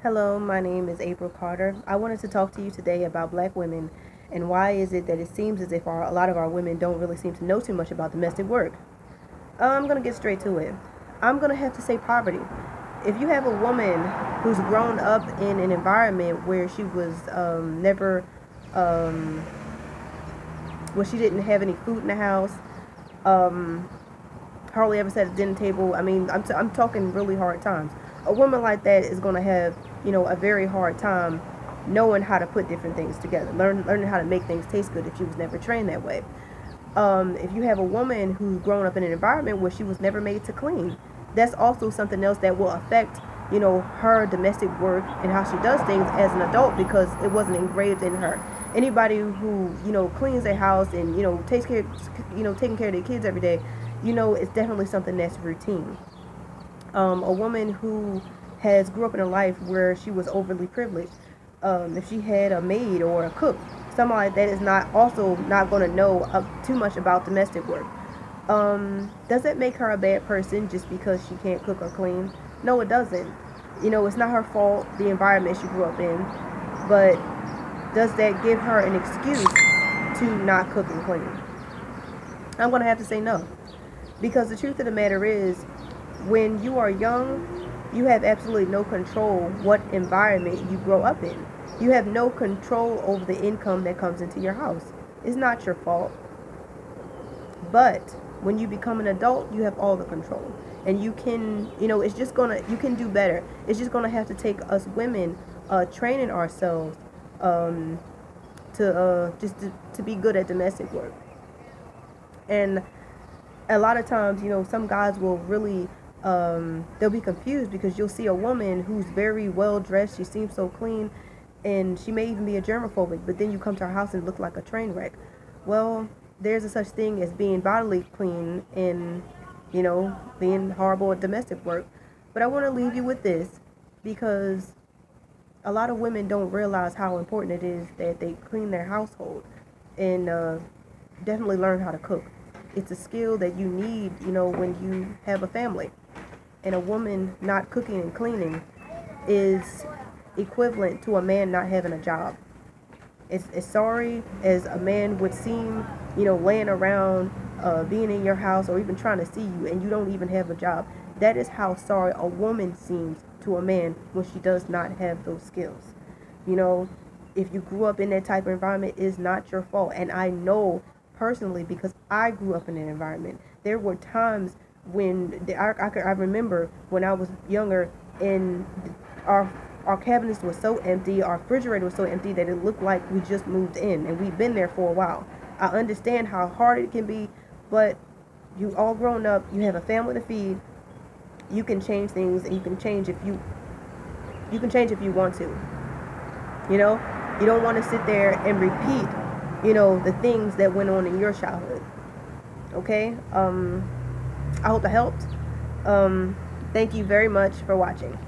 Hello, my name is April Carter. I wanted to talk to you today about black women and why is it that it seems as if a lot of our women don't really seem to know too much about domestic work. I'm going to get straight to it. I'm going to have to say poverty. If you have a woman who's grown up in an environment where she was never, um, where she didn't have any food in the house, um, hardly ever sat at the dinner table. I mean, I'm talking really hard times. A woman like that is going to have, a very hard time knowing how to put different things together, learning how to make things taste good if she was never trained that way. If you have a woman who's grown up in an environment where she was never made to clean, that's also something else that will affect, her domestic work and how she does things as an adult because it wasn't engraved in her. Anybody who, cleans their house and, takes care, taking care of their kids every day, it's definitely something that's routine. A woman who has grew up in a life where she was overly privileged, if she had a maid or a cook, someone like that is not going to know too much about domestic work. Does it make her a bad person just because she can't cook or clean? No, it doesn't. It's not her fault, the environment she grew up in, but does that give her an excuse to not cook and clean? I'm going to have to say no. Because the truth of the matter is, when you are young, you have absolutely no control what environment you grow up in. You have no control over the income that comes into your house. It's not your fault. But when you become an adult, you have all the control. And you can, you can do better. It's just gonna have to take us women training ourselves um, to be good at domestic work. And a lot of times, some guys will really they'll be confused because you'll see a woman who's very well dressed, she seems so clean, and she may even be a germaphobic, but then you come to her house and look like a train wreck. Well, there's a such thing as being bodily clean and, being horrible at domestic work. But I want to leave you with this because a lot of women don't realize how important it is that they clean their household and definitely learn how to cook. It's a skill that you need, when you have a family. And a woman not cooking and cleaning is equivalent to a man not having a job. It's as sorry as a man would seem, laying around, being in your house or even trying to see you and you don't even have a job. That is how sorry a woman seems to a man when she does not have those skills. You know, if you grew up in that type of environment, it's not your fault. And I know personally because I grew up in an environment. There were times when I remember when I was younger and our our cabinets were so empty, our refrigerator was so empty that it looked like we just moved in and we've been there for a while. I understand how hard it can be, but you all grown up, you have a family to feed, you can change things and you can change if you want to. You know? You don't want to sit there and repeat, the things that went on in your childhood. Okay? I hope I helped. Thank you very much for watching.